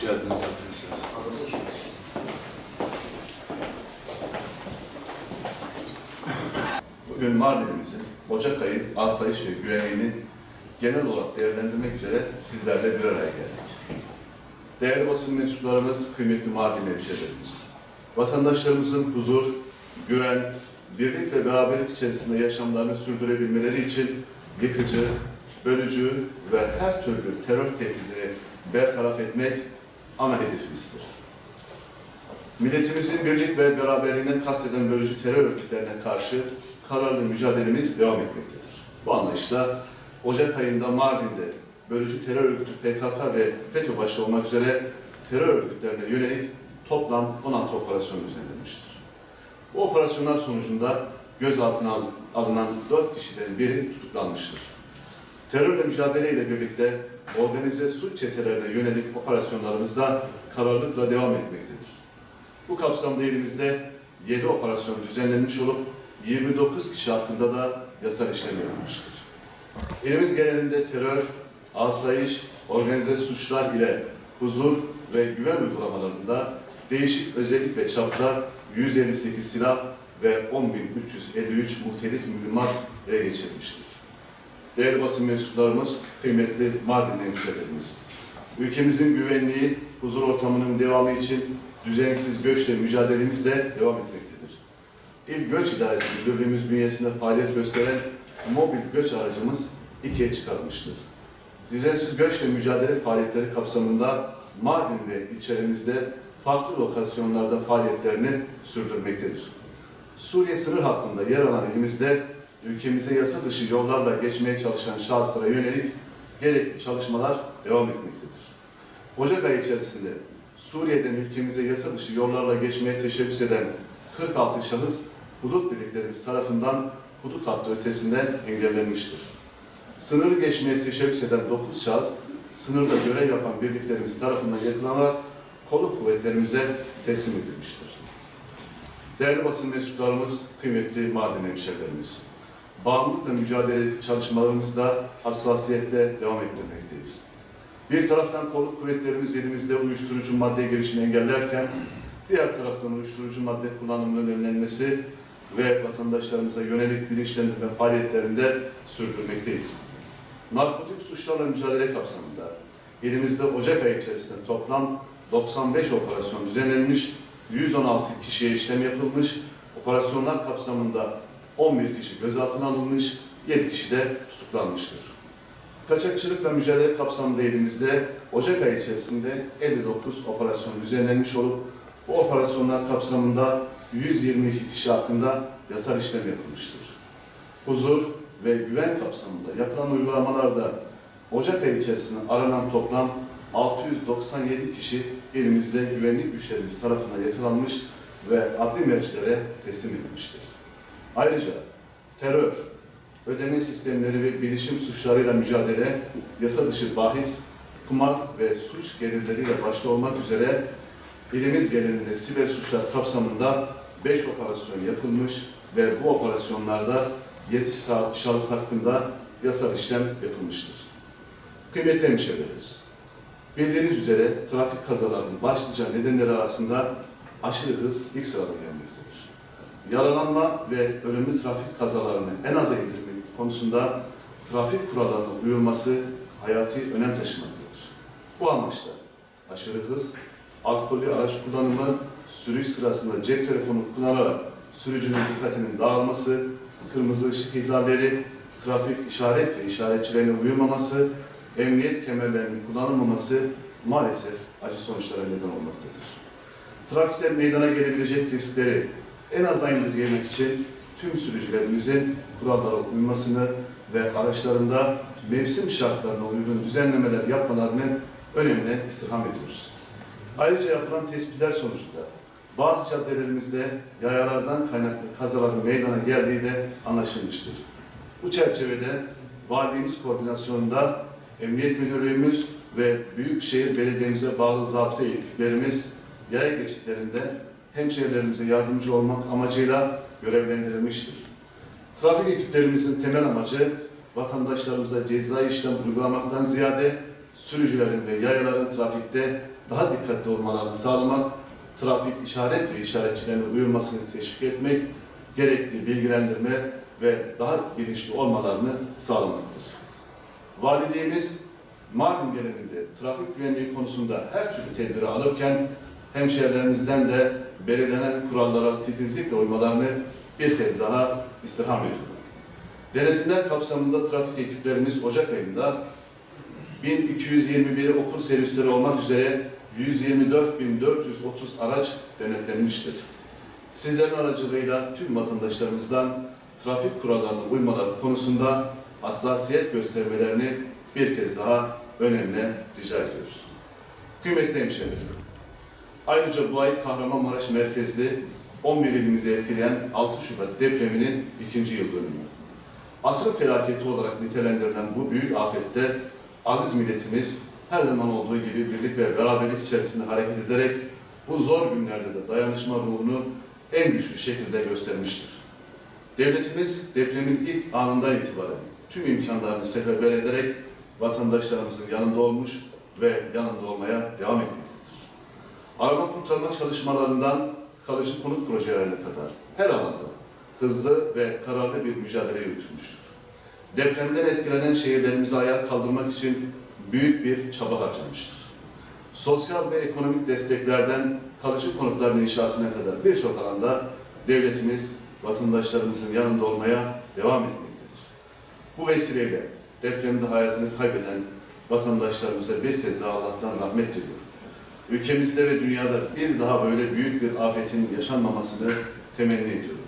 geldiniz arkadaşlar. Bugün Mardin'imizin Ocak ayı asayiş ve güvenliğini genel olarak değerlendirmek üzere sizlerle bir araya geldik. Değerli basın mensuplarımız, kıymetli Mardin hemşehrilerimiz, vatandaşlarımızın huzur, güven, birlik ve beraberlik içerisinde yaşamlarını sürdürebilmeleri için yıkıcı, bölücü ve her türlü terör tehdidini bertaraf etmek ana hedefimizdir. Milletimizin birlik ve beraberliğine kasteden bölücü terör örgütlerine karşı kararlı mücadelemiz devam etmektedir. Bu anlayışla Ocak ayında Mardin'de bölücü terör örgütü PKK ve FETÖ başta olmak üzere terör örgütlerine yönelik toplam 16 operasyon düzenlenmiştir. Bu operasyonlar sonucunda gözaltına alınan 4 kişiden biri tutuklanmıştır. Terörle mücadele ile birlikte organize suç çetelerine yönelik operasyonlarımız da kararlılıkla devam etmektedir. Bu kapsamda elimizde 7 operasyon düzenlenmiş olup 29 kişi hakkında da yasal işlem yapılmıştır. Elimiz genelinde terör, asayiş, organize suçlar ile huzur ve güven uygulamalarında değişik özellik ve çapta 158 silah ve 10.353 muhtelif mühimmat ele geçirilmiştir. Değerli basın mensuplarımız, kıymetli Mardin hemşehrilerimiz, ülkemizin güvenliği, huzur ortamının devamı için düzensiz göçle mücadelemiz de devam etmektedir. İl Göç İdaresi Müdürlüğümüz bünyesinde faaliyet gösteren mobil göç aracımız ikiye çıkarılmıştır. Düzensiz göçle mücadele faaliyetleri kapsamında Mardin ve ilçelerimizde farklı lokasyonlarda faaliyetlerini sürdürmektedir. Suriye sınır hattında yer alan ilimizde ülkemize yasa dışı yollarla geçmeye çalışan şahıslara yönelik gerekli çalışmalar devam etmektedir. Ocak ayı içerisinde Suriye'den ülkemize yasa dışı yollarla geçmeye teşebbüs eden 46 şahıs hudut birliklerimiz tarafından hudut hattı ötesinden engellenmiştir. Sınırı geçmeye teşebbüs eden 9 şahıs sınırda görev yapan birliklerimiz tarafından yakalanarak kolluk kuvvetlerimize teslim edilmiştir. Değerli basın mensuplarımız, kıymetli Mardin hemşehrilerimiz, bağımlılıkla mücadele çalışmalarımızda hassasiyetle devam ettirmekteyiz. Bir taraftan kolluk kuvvetlerimiz elimizde uyuşturucu madde girişini engellerken, diğer taraftan uyuşturucu madde kullanımının önlenmesi ve vatandaşlarımıza yönelik bilinçlendirme faaliyetlerinde sürdürmekteyiz. Narkotik suçlarla mücadele kapsamında elimizde Ocak ayı içerisinde toplam 95 operasyon düzenlenmiş, 116 kişiye işlem yapılmış, operasyonlar kapsamında 11 kişi gözaltına alınmış, 7 kişi de tutuklanmıştır. Kaçakçılıkla mücadele kapsamında elimizde Ocak ayı içerisinde 59 operasyon düzenlenmiş olup, bu operasyonlar kapsamında 122 kişi hakkında yasal işlem yapılmıştır. Huzur ve güven kapsamında yapılan uygulamalarda Ocak ayı içerisinde aranan toplam 697 kişi elimizde güvenlik güçlerimiz tarafından yakalanmış ve adli mercilere teslim edilmiştir. Ayrıca terör, ödeme sistemleri ve bilişim suçlarıyla mücadele, yasa dışı bahis, kumar ve suç gelirleriyle başta olmak üzere ilimiz genelinde siber suçlar kapsamında 5 operasyon yapılmış ve bu operasyonlarda 7 şahıs hakkında yasal işlem yapılmıştır. Kıymetli hemşehrilerimiz, bildiğiniz üzere trafik kazalarının başlıca nedenleri arasında aşırı hız ilk sırada gelmektedir. Yaralanma ve ölümlü trafik kazalarını en aza indirmek konusunda trafik kurallarına uyulması hayati önem taşımaktadır. Bu amaçla aşırı hız, alkollü araç kullanımı, sürüş sırasında cep telefonu kullanarak sürücünün dikkatinin dağılması, kırmızı ışık ihlalleri, trafik işaret ve işaretçilerine uyulmaması, emniyet kemerlerinin kullanılmaması maalesef acı sonuçlara neden olmaktadır. Trafikte meydana gelebilecek riskleri en aza indirgemek için tüm sürücülerimizin kurallara uymasını ve araçlarında mevsim şartlarına uygun düzenlemeler yapmalarını önemli istirham ediyoruz. Ayrıca yapılan tespitler sonucunda bazı caddelerimizde yayalardan kaynaklı kazaların meydana geldiği de anlaşılmıştır. Bu çerçevede valiliğimiz koordinasyonunda Emniyet Müdürlüğümüz ve Büyükşehir Belediye'mize bağlı zabıta ekiplerimiz yaya geçitlerinde hemşehrilerimize yardımcı olmak amacıyla görevlendirilmiştir. Trafik ekiplerimizin temel amacı vatandaşlarımıza cezai işlem uygulamaktan ziyade sürücülerin ve yayaların trafikte daha dikkatli olmalarını sağlamak, trafik işaret ve işaretçilerine uyulmasını teşvik etmek, gerekli bilgilendirme ve daha bilinçli olmalarını sağlamaktır. Valiliğimiz Mardin genelinde trafik güvenliği konusunda her türlü tedbiri alırken hemşehrilerimizden de belirlenen kurallara titizlikle uymalarını bir kez daha istirham ediyorum. Denetimler kapsamında trafik ekiplerimiz Ocak ayında 1221 okul servisleri olmak üzere 124.430 araç denetlenmiştir. Sizlerin aracılığıyla tüm vatandaşlarımızdan trafik kurallarına uymaları konusunda hassasiyet göstermelerini bir kez daha önemli rica ediyoruz. Kıymetli hemşehrilerim, ayrıca bu ay Kahramanmaraş merkezli 11 ilimizi etkileyen 6 Şubat depreminin 2. yıl dönümü. Asrın felaketi olarak nitelendirilen bu büyük afette aziz milletimiz her zaman olduğu gibi birlik ve beraberlik içerisinde hareket ederek bu zor günlerde de dayanışma ruhunu en güçlü şekilde göstermiştir. Devletimiz depremin ilk anından itibaren tüm imkanlarını seferber ederek vatandaşlarımızın yanında olmuş ve yanında olmaya devam etmektedir. Arama kurtarma çalışmalarından kalıcı konut projelerine kadar her alanda hızlı ve kararlı bir mücadele yürütülmüştür. Depremden etkilenen şehirlerimizi ayağa kaldırmak için büyük bir çaba harcanmıştır. Sosyal ve ekonomik desteklerden kalıcı konutların inşasına kadar birçok alanda devletimiz vatandaşlarımızın yanında olmaya devam etmektedir. Bu vesileyle depremde hayatını kaybeden vatandaşlarımıza bir kez daha Allah'tan rahmet diliyorum. Ülkemizde ve dünyada bir daha böyle büyük bir afetin yaşanmamasını temenni ediyorum.